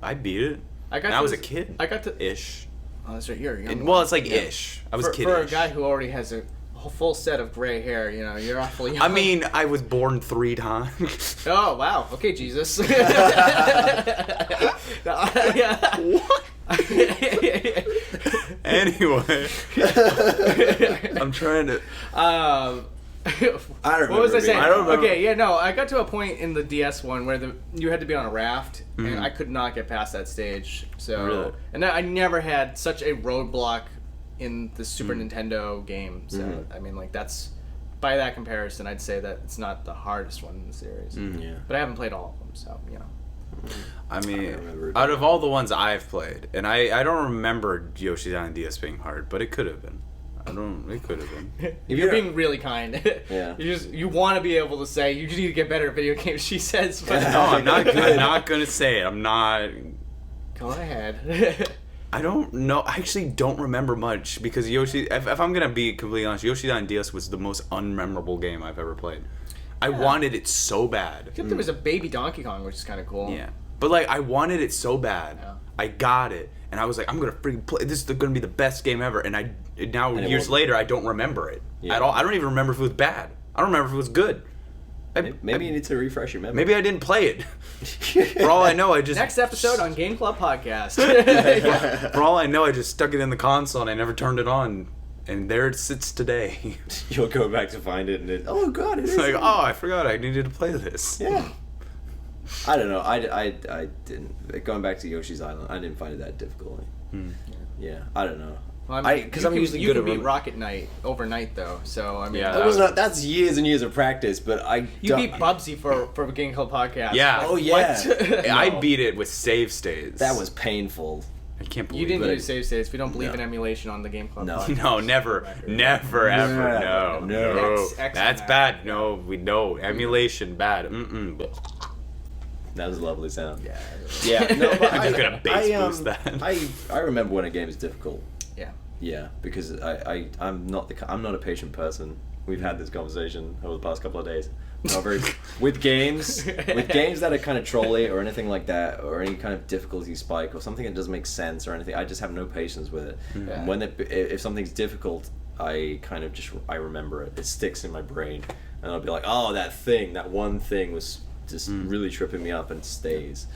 I beat it. I And I was a kid. I got to. Ish. Oh, that's right. You're a young. Well, it's like ish. I was for, kid. for a guy who already has a full set of gray hair. You know, you're awfully young. I mean, I was born 3 times. Oh wow. Okay, Jesus. What? Anyway, I'm trying to. I don't remember. What was I saying? I don't remember. Okay, yeah, no, I got to a point in the DS one where you had to be on a raft, and I could not get past that stage. So, Really? and I never had such a roadblock in the Super Nintendo game. So, I mean, like that's by that comparison, I'd say that it's not the hardest one in the series. Yeah. But I haven't played all of them, so you know. I mean, remember it. out of all the ones I've played, and I don't remember Yoshi's Island DS being hard, but it could have been. It could have been. You're being really kind. Yeah. You want to be able to say you just need to get better at video games. She says, but No, I'm not. I'm not gonna say it. I'm not. Go ahead. I don't know. I actually don't remember much because Yoshi. If I'm gonna be completely honest, Yoshi's Island DS was the most unmemorable game I've ever played. I wanted it so bad. Except there was a baby Donkey Kong, which is kind of cool. Yeah, but like I wanted it so bad. Yeah. I got it, and I was like, I'm gonna freaking play. This is gonna be the best game ever. And now And it years wasn't. later, I don't remember it Yeah. at all. I don't even remember if it was bad. I don't remember if it was good. Maybe you need to refresh your memory. Maybe I didn't play it. For all I know, I just Next episode on Game Club Podcast. For all I know, I just stuck it in the console and I never turned it on, and there it sits today. You'll go back to find it, and oh god, it It's is. like, oh, I forgot I needed to play this. Yeah. I don't know. I didn't. Going back to Yoshi's Island, I didn't find it that difficult. Yeah, I don't know. Well, I mean, Because I'm usually you good can at beat rem- Rocket Knight overnight though, so I mean, Yeah, That was not, that's years and years of practice, but I you beat Bubsy for a Game Club Podcast. Yeah. Oh yeah, What? I No. beat it with save states. That was painful. I can't believe You didn't But use save states. We don't believe No. in emulation on the Game Club No. Podcast. No, never, ever, no, No. X That's on that. bad. No, we know emulation bad. But That was a lovely sound. Yeah. Yeah, no, but I'm just gonna bass boost that. I remember when a game is difficult. Yeah. Yeah, because I'm not a patient person. We've had this conversation over the past couple of days. Not very with games that are kind of trolly or anything like that, or any kind of difficulty spike or something that doesn't make sense or anything. I just have no patience with it. Yeah. And when if something's difficult, I kind of I remember it. It sticks in my brain, and I'll be like, oh, that one thing was just really tripping me up, and it stays.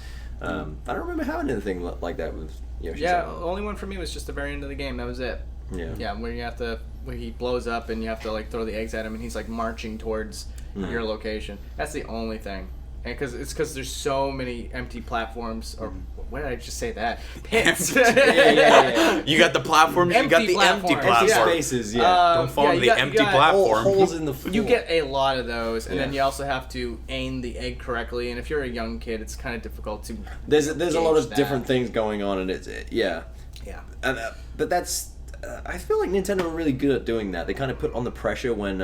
I don't remember having anything like that with Yoshi's Yeah, the Island. only one for me was just the very end of the game. That was it. Yeah. Yeah, where he blows up and you have to like throw the eggs at him and he's like marching towards your location. That's the only thing. And because there's so many empty platforms, or why did I just say that? Pits. Yeah. you got the platforms, you got Empty the empty platforms. Empty platforms. spaces, yeah. Don't fall yeah, in you the got- you empty got platform. Holes in the floor. You get a lot of those, and then Yeah. you also have to aim the egg correctly. And if you're a young kid, it's kind of difficult to. There's a lot gauge of that. different things going on, and yeah. Yeah. And, but that's I feel like Nintendo are really good at doing that. They kind of put on the pressure when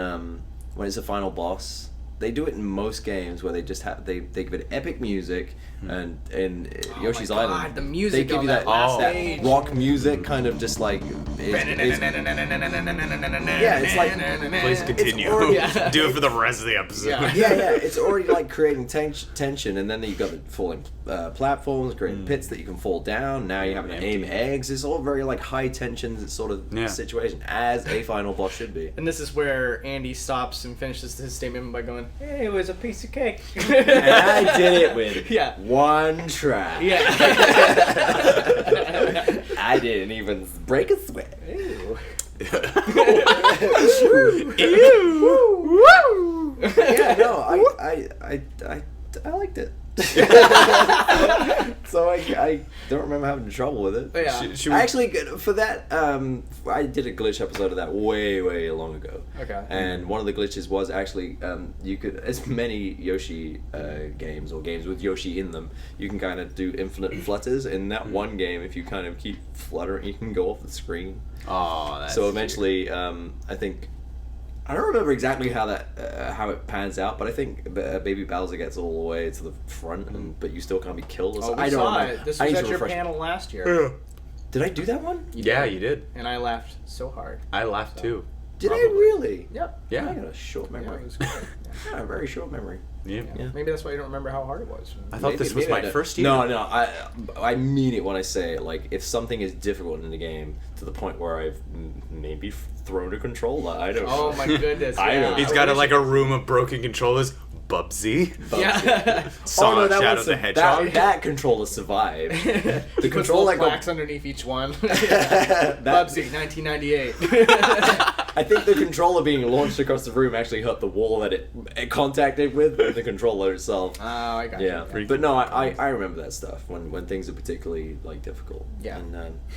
it's a final boss. They do it in most games where they just have they give it epic music, and in Yoshi's my God, Island the music they give on you that last stage. rock music, kind of just like yeah, it's like Please continue. already- Do it for the rest of the episode. Yeah. yeah, it's already like creating tension, and then you've got the falling platforms, creating pits that you can fall down. Now you have to aim eggs. It's all very like high tension sort of Yeah. situation, as a final boss should be. And this is where Andy stops and finishes his statement by going, "Hey, it was a piece of cake." And I did it with Yeah. one try. Yeah. I didn't even break a sweat. Ew. Yeah, no, I liked it. So I don't remember having trouble with it. Yeah. Should we- Actually, for that, I did a glitch episode of that way long ago. Okay. And one of the glitches was actually you could, as many Yoshi games or games with Yoshi in them, you can kind of do infinite flutters. In that one game, if you kind of keep fluttering, you can go off the screen. Oh, that's So eventually, I think I don't remember exactly how it pans out, but I think Baby Bowser gets all the way to the front, but you still can't be killed. Oh, we I don't saw know. it. This I was need at to your refresh- panel last year. Did I do that one? You did. And I laughed so hard. I laughed too. Did Probably. I really? Yep. Yeah. I got a short Yeah, memory. it was great. I got a very short memory. Yeah. Yeah. Maybe that's why you don't remember how hard it was. I thought this was Maybe I my don't- first year. No, I mean it when I say it. Like, if something is difficult in the game to the point where I've maybe thrown a controller, I don't know. Oh my goodness. I yeah. don't- He's got like a room of broken controllers. Bubsy. Yeah. Sonic Shadow was the Hedgehog. That controller survived. The control like like plaques underneath each one. That- Bubsy, 1998. I think the controller being launched across the room actually hurt the wall that it contacted with the controller itself. Oh, I got Yeah, you. but no, I remember that stuff when things are particularly like difficult. Yeah. And,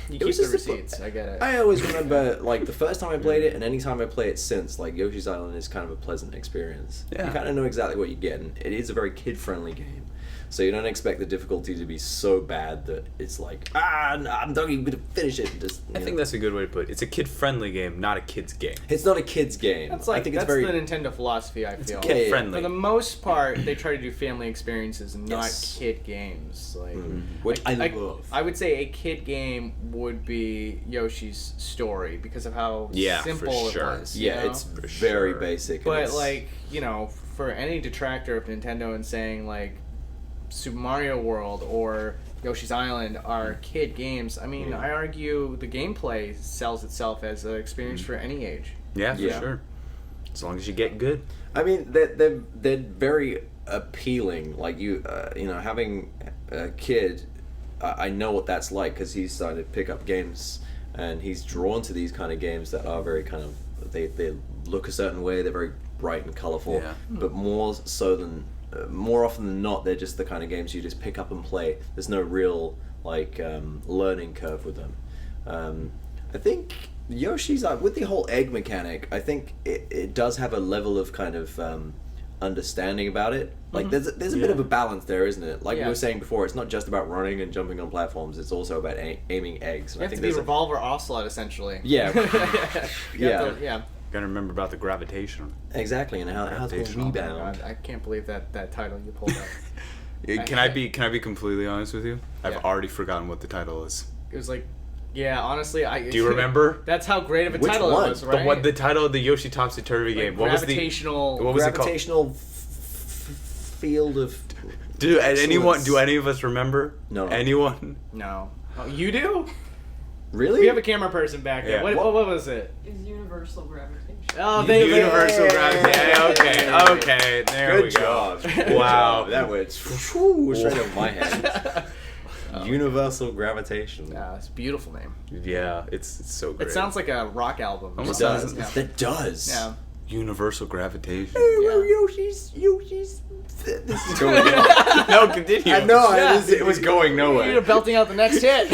You it keep was the just a- receipts. I get it. I always remember like the first time I played it, and any time I play it since, like Yoshi's Island is kind of a pleasant experience. Yeah. You kind of know exactly what you're getting. It is a very kid-friendly game, so you don't expect the difficulty to be so bad that it's like no, I'm not even gonna finish it. Just I think that's a good way to put it. It's a kid-friendly game, not a kid's game. it's not a kid's game. That's like I think that's it's very the Nintendo philosophy. I feel. kid friendly. For the most part, they try to do family experiences and not Yes. kid games. Like, which I love. I would say a kid game would be Yoshi's Story because of how Yeah, for simple sure. it was. you Yeah, know? it's For very sure. basic. and But it's- like, you know, for any detractor of Nintendo and saying like Super Mario World or Yoshi's Island are kid games, I mean, Yeah. I argue the gameplay sells itself as an experience for any age. Yeah, for Yeah. sure. As long as you get good. I mean, they're very appealing. Like you know, having a kid, I know what that's like because he's starting to pick up games, and he's drawn to these kind of games that are very kind of they look a certain way. They're very bright and colorful, Yeah. but more so than more often than not, they're just the kind of games you just pick up and play. There's no real like learning curve with them. I think Yoshi's with the whole egg mechanic, I think it does have a level of kind of understanding about it. Like there's a bit of a balance there, isn't it? Like we Yeah. were saying before, it's not just about running and jumping on platforms. It's also about aiming eggs. And You I have to think be there's Revolver Ocelot essentially. Yeah. You Yeah. have to- yeah. Gotta remember about the gravitation. exactly, and how to Gravitational. rebound. God, I can't believe that title you pulled up. Can I be completely honest with you? I've Yeah. already forgotten what the title is. It was like, yeah, honestly, I. Do you remember? That's how great of a Which title one? it was, right? The title of the Yoshi Topsy Turvy Like game. What was the gravitational. what was it called? Gravitational field of. Do Excellence. any of us remember? No. Anyone? No. Oh, you do? Really? We have a camera person back there. Yeah. What was it? Is universal gravitation. Oh, they Universal Yay! gravity. Okay, there Good we go. job. Good Wow. job. That went straight over my head. Universal gravitation. Yeah, it's a beautiful name. Yeah, it's so great. It sounds like a rock album. It Almost does. sounds- Yeah. That does. Yeah. Universal gravitation. Yeah. Yoshi's. This is going. No, continue. I know. Yeah. It was going You're nowhere. belting out the next hit.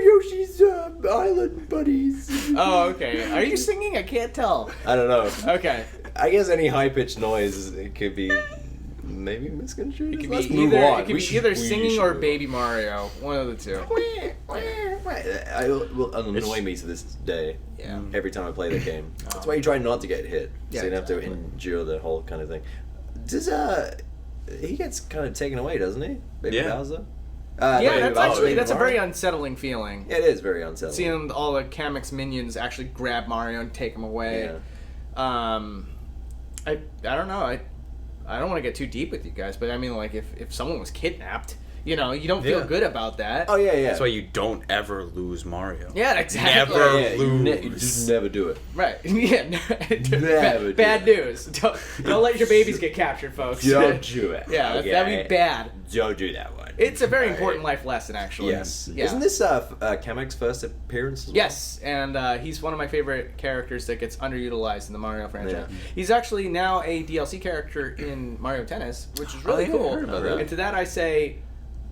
Yoshi's island buddies. Oh, okay. Are you singing? I can't tell. I don't know. Okay. I guess any high pitched noise it could be maybe misconstrued. It could Let's be move either on. it could We be should- either we singing should or move Baby Mario. One of the two. on. It will annoy me to this day. Yeah. Every time I play the game. That's why you try not to get hit. Yeah, So you don't have to exactly. endure the whole kind of thing. Does he gets kind of taken away, doesn't he? Baby Yeah. Bowser? Yeah, Baby that's Bowser, actually Baby that's a very Mario? unsettling feeling. Yeah, it is very unsettling. Seeing all the Kamek's minions actually grab Mario and take him away. Yeah. I don't know. I don't want to get too deep with you guys, but I mean, like, if someone was kidnapped, you know, you don't feel Yeah. good about that. Oh yeah, yeah. That's why you don't ever lose Mario. Yeah, exactly. Never yeah, you lose. just never do it. Right. Yeah. Never do bad that. news. Don't let your babies get captured, folks. Don't do it. Yeah, okay? that'd be bad. Don't do that one. It's a very Alright. important life lesson, actually. Yes. Yeah. Isn't this Kamek's first appearance? As well? Yes, and he's one of my favorite characters that gets underutilized in the Mario franchise. Yeah. He's actually now a DLC character in Mario Tennis, which is really Oh, yeah, I cool. heard about that. And to that I say,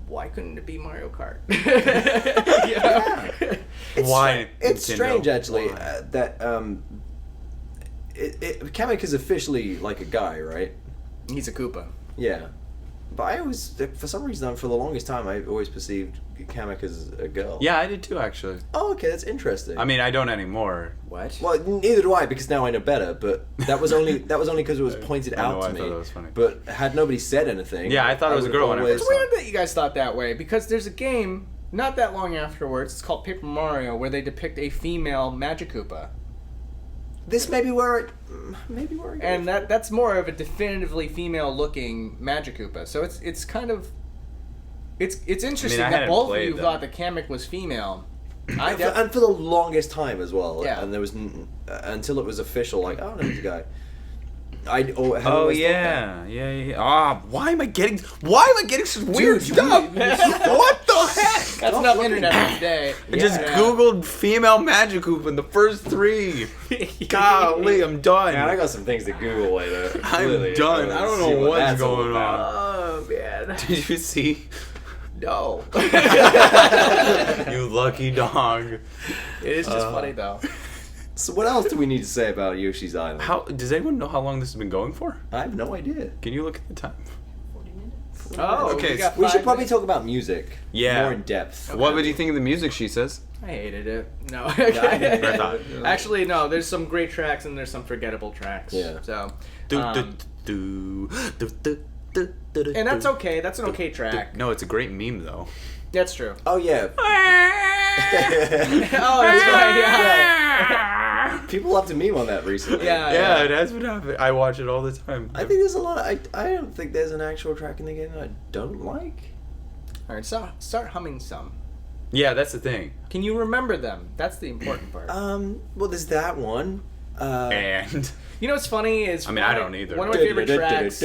why couldn't it be Mario Kart? Yeah. It's Why, It's Nintendo? strange, actually, Why? that Kamek is officially like a guy, right? He's a Koopa. Yeah. But I always, for some reason, for the longest time, I always perceived Kamek as a girl. Yeah, I did too, actually. Oh, okay, that's interesting. I mean, I don't anymore. What? Well, neither do I, because now I know better. But that was only because it was pointed out to I me. thought that was funny. But had nobody said anything, Yeah, I thought it was a would girl when I always- first It's weird that you guys thought that way, because there's a game not that long afterwards. It's called Paper Mario, where they depict a female Magikoopa. This may be where it. And that's more of a definitively female-looking Magikoopa. So it's kind of it's interesting I that hadn't both of played you them. thought that Kamek was female. And for the longest time as well. Yeah. And there was until it was official. Like, oh, no, he's a guy. Had Oh always thought that. yeah. Ah, why am I getting such weird stuff? What the heck? That's enough internet for today. I just googled female Magikoopa in the first 3. Golly, I'm done. Man, I got some things to Google later. I'm Clearly, done. I don't know see what what's that's all going about. Oh man. Did you see? No. You lucky dog. It is just funny though. So what else do we need to say about Yoshi's Island? How does anyone know how long this has been going for? I have no idea. Can you look at the time? 40 minutes. Oh, Okay, got We should 5 probably minutes. talk about music. Yeah. More in depth. What would you think of the music? She says. I hated it. No. I thought. Actually, no. There's some great tracks and there's some forgettable tracks. Yeah. So. Do, um, do, do, do, do, do, do, and that's do, okay. That's an okay do. track. No, it's a great meme though. That's true. Oh yeah. Oh, that's right. Yeah. People love to meme on that recently. Yeah. Yeah, it has been happening. I watch it all the time. I think there's a lot. I don't think there's an actual track in the game that I don't like. All right. So start humming some. Yeah, that's the thing. Can you remember them? That's the important part. Well, there's that one. And You know what's funny is I mean, I don't either. One of my favorite tracks.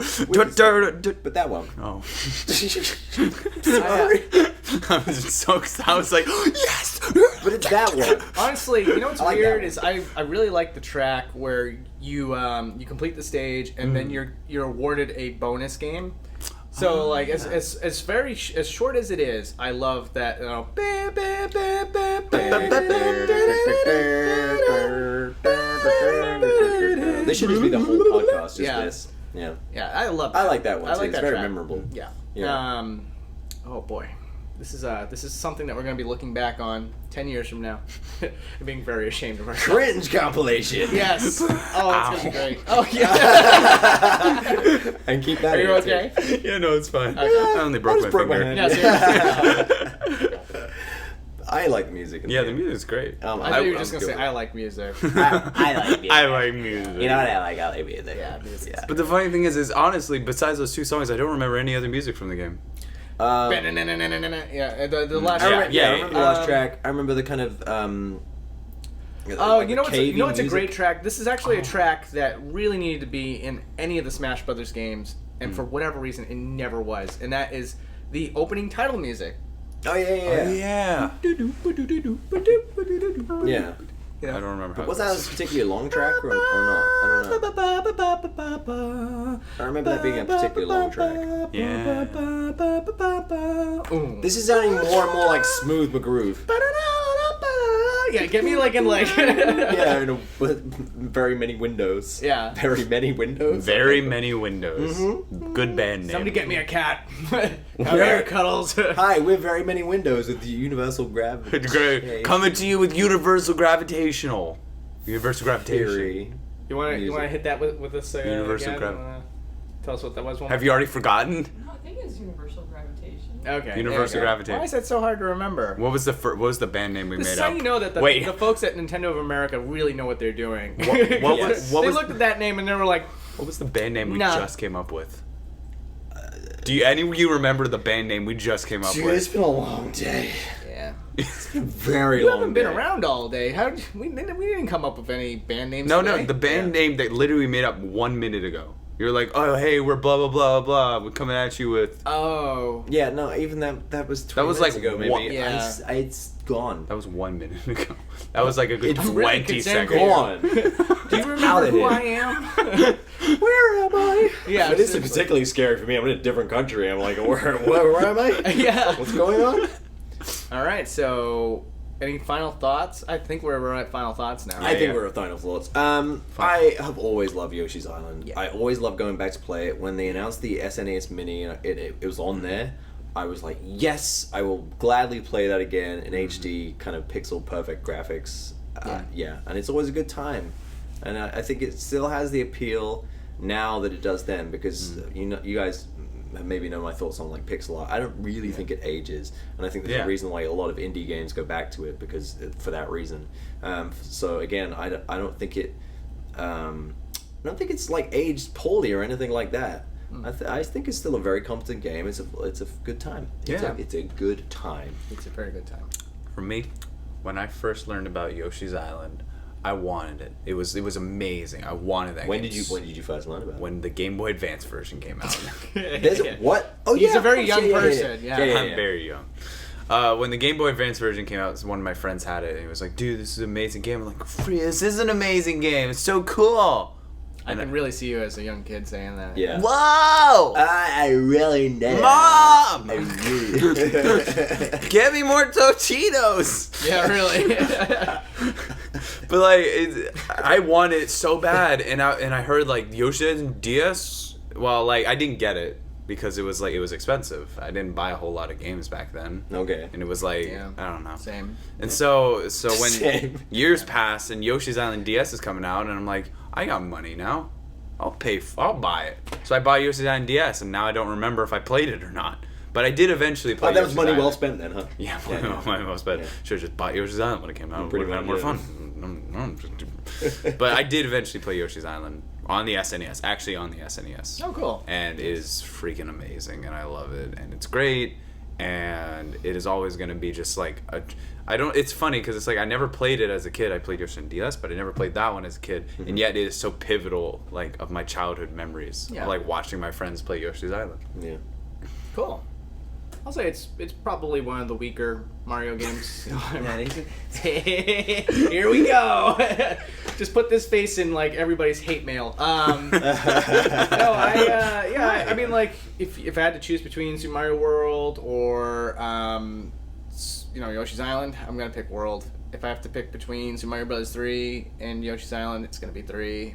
But that one. Oh. Sorry. I was so excited. I was like, yes! But it's that one. Honestly, you know what's I like weird that is I really like the track where you you complete the stage and then you're awarded a bonus game. So like as very as short as it is, I love that. You know, This should just be the whole podcast. Just Yeah. this. Yeah. yeah, I love. I like that one. I too. like It's that very track. memorable. Yeah. Yeah. Oh boy, this is something that we're gonna be looking back on 10 years from now, and being very ashamed of ourselves. Cringe compilation. Yes. Oh, it's gonna be great. Oh yeah. And keep that. Are you in it, too. okay? Yeah, no, it's fine. Okay. I only broke just my broke my finger. hand. Yeah, seriously. I like music. In Yeah, the the game. music's great. I thought you were just I'm gonna say good I like music. I like music. I like music. You know what I like? I like music. Yeah, music. Yeah. But the funny thing is honestly, besides those 2 songs, I don't remember any other music from the game. Yeah, the last. I remember, Yeah, I remember the last um, track. I remember the kind of Oh, like you know the what's you know what's a cavey great music. track? This is actually a track that really needed to be in any of the Smash Brothers games, and for whatever reason, it never was. And that is the opening title music. Oh yeah, yeah, yeah. yeah. You know? I don't remember how Was it that a particularly long track or not? I don't know. I remember that being a particularly long track. Yeah. Ooh. This is sounding more and more like Smooth McGroove. Yeah, get me like in like. Yeah, with very many windows. Yeah. Very many windows. Very many windows. Good band name. Somebody get me a cat. Come here, Cuddles. Hi, we're very many windows with the universal gravity. Great. Coming to you with universal gravitation. Universal gravitation. Theory. You want to Music. hit that with us Universal again? grav- You wanna Tell us what that was. One Have more you already forgotten? No, I think it's universal gravitation. Okay. Universal there you go. gravitation. Why is that so hard to remember? What was the band name we This made is how up? you know that Wait. the folks at Nintendo of America really know what they're doing. What Yes. what they was looked at that name and they were like, what was the band name we Nah. just came up with? Do you any of you remember the band name we just came up Dude, with? it's been a long day. yeah. Very You long haven't been day. around all day. We didn't come up with any band names. No, today. the band name that literally made up 1 minute ago. You're like, oh hey, we're blah blah blah blah. We're coming at you with. Oh. Yeah, no, even that was 20 That was minutes like ago, maybe. one- Yeah. It's gone. That was 1 minute ago. That was like a good It's 20 really concerned seconds. Gone. Do you Out remember of who here. I am? Where am I? Yeah, But this is seriously. particularly scary for me. I'm in a different country. I'm like, where am I? Yeah. What's going on? All right, so any final thoughts? I think we're at final thoughts now. I think we're at final thoughts. I have always loved Yoshi's Island. Yeah. I always love going back to play it. When they announced the SNES Mini, it was on there. I was like, yes, I will gladly play that again in HD, kind of pixel perfect graphics. Yeah, and it's always a good time. And I think it still has the appeal now that it does then, because you guys maybe know my thoughts on like pixel art. I don't really think it ages, and I think there's a reason why a lot of indie games go back to it, because for that reason. So again, I don't think it I don't think it's like aged poorly or anything like that. I think it's still a very competent game. It's a good time. It's a good time. It's a very good time. For me, when I first learned about Yoshi's Island, I wanted it. It was amazing. I wanted that. When game. did you first learn about it? When the Game Boy Advance version came out. What? Oh, He's yeah, a very of course, young person. Yeah. I'm very young. When the Game Boy Advance version came out, one of my friends had it, and he was like, "Dude, this is an amazing game." I'm like, "This is an amazing game. It's so cool." I can really see you as a young kid saying that. Yeah. Whoa! I really know. Mom! I really. Get me more Tochitos! Yeah, really. But like, I wanted it so bad, and I heard like Yoshi and DS. Well, like I didn't get it because it was expensive. I didn't buy a whole lot of games back then. Okay. And it was like I don't know. Same. And so when Same. years pass and Yoshi's Island DS is coming out, and I'm like, I got money now. I'll buy it. So I bought Yoshi's Island DS, and now I don't remember if I played it or not. But I did eventually play. Oh, that was Yoshi's money Island. well spent then, huh? Yeah, money well spent. Yeah. Should have just bought Yoshi's Island when it came out. Pretty Would have much, had more fun. But I did eventually play Yoshi's Island on the SNES. Actually, on the SNES. Oh, cool. And it is freaking amazing, and I love it, and it's great, and it is always going to be just like a. It's funny because it's like I never played it as a kid. I played Yoshi and DS, but I never played that one as a kid, and yet it is so pivotal, like of my childhood memories, Yeah. of, like watching my friends play Yoshi's Island. Yeah. Cool. I'll say it's probably one of the weaker Mario games. Here we go. Just put this face in like everybody's hate mail. I mean, like if I had to choose between Super Mario World or Yoshi's Island, I'm gonna pick World. If I have to pick between Super Mario Bros. 3 and Yoshi's Island, it's gonna be 3.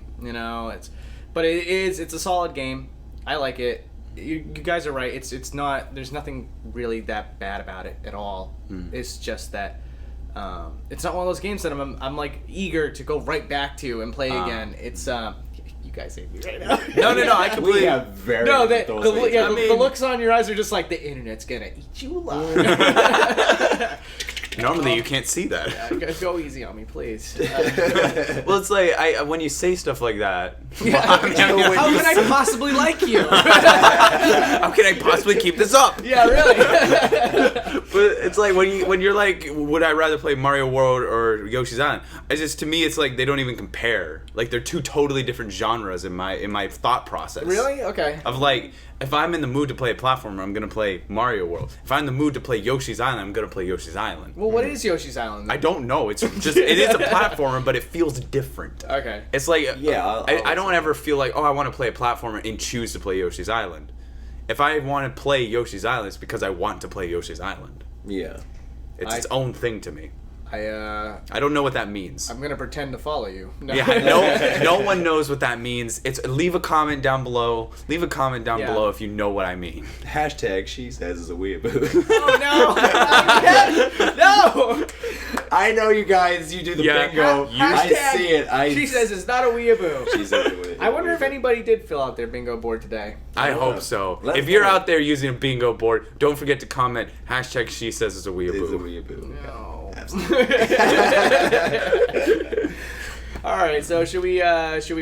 But it's a solid game. I like it. You guys are right. It's not. There's nothing really that bad about it at all. It's just that it's not one of those games that I'm like eager to go right back to and play again. It's you guys hate me right now. No. I completely. We have very the looks on your eyes are just like the internet's gonna eat you alive. Normally, you can't see that. Go easy on me, please. Well, it's like when you say stuff like that. How can I possibly like you? How can I possibly keep this up? Yeah, really. But it's like when you're like, would I rather play Mario World or Yoshi's Island? To me, it's like they don't even compare. Like they're two totally different genres in my thought process. Really? Okay. Of like, if I'm in the mood to play a platformer, I'm gonna play Mario World. If I'm in the mood to play Yoshi's Island, I'm gonna play Yoshi's Island. Well, what is Yoshi's Island? I don't know. It's just it is a platformer, but it feels different. Okay. It's like Yeah, I don't ever feel like I want to play a platformer and choose to play Yoshi's Island. If I want to play Yoshi's Island, it's because I want to play Yoshi's Island. Yeah. It's its own thing to me. I don't know what that means. I'm gonna pretend to follow you. No. Yeah, no one knows what that means. Leave a comment down below. Leave a comment down below if you know what I mean. Hashtag she says is a weeaboo. Oh no! No! I know you guys. You do the bingo. I see it. She says it's not a weeaboo. She says it. I wonder if anybody did fill out their bingo board today. I hope so. Let's If you're know. out there using a bingo board, don't forget to comment. Hashtag she says it's a It's a weeaboo. weeaboo. No. Absolutely. All right, so should we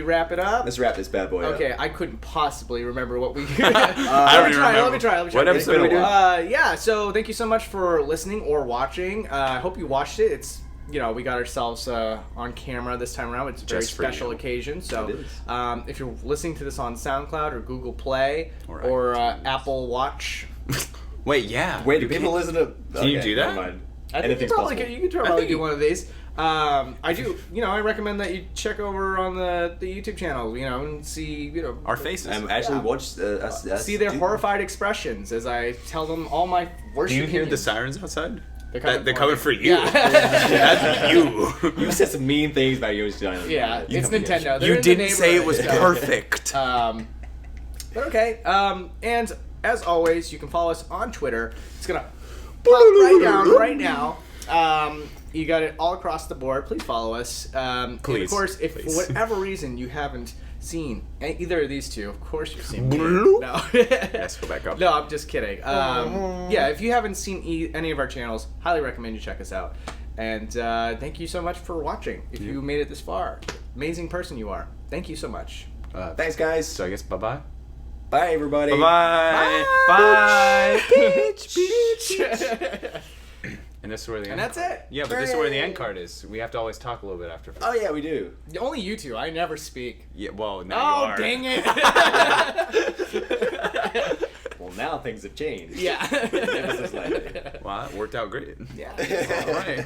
wrap it up? Let's wrap this bad boy up. Okay, I couldn't possibly remember what we. I don't even remember. Let me try. What episode we do? Yeah. So thank you so much for listening or watching. I hope you watched it. It's we got ourselves on camera this time around. It's a very Just for special you. occasion. So It is. if you're listening to this on SoundCloud or Google Play Or or iTunes. Apple Watch. Wait, yeah. Wait, do people listen to? Can you do that? Never mind. I think Anything's possible. you could probably do one of these. I do. I recommend that you check over on the YouTube channel. And see Our faces. Actually, watch us see their do- horrified expressions as I tell them all my worship. Do you hear the opinions. sirens outside? They're coming for you. Yeah. That's you. You said some mean things about Yoshi's Island. Yeah, You it's know, Nintendo. They're You in the didn't say it was neighborhood, so- perfect. But okay. And as always, you can follow us on Twitter. It's gonna pop right down right now. You got it all across the board. Please follow us. And Please, of course, if please. for whatever reason you haven't seen either of these two, of course you've seen me. Bloop. No. Yes, go back up. No, I'm just kidding. Yeah, if you haven't seen any of our channels, highly recommend you check us out. And thank you so much for watching. If you made it this far, amazing person you are. Thank you so much. Thanks, guys. So I guess bye-bye. Bye, everybody. Bye-bye. Bye. Beach. And this is where the And end that's it. Yeah, but this is where the end card is. We have to always talk a little bit after. Oh, yeah, we do. Only you two. I never speak. Yeah, well, now you Oh, are. dang it. Well, now things have changed. Yeah. Nemesis landing. Wow, that worked out great. Yeah. All right.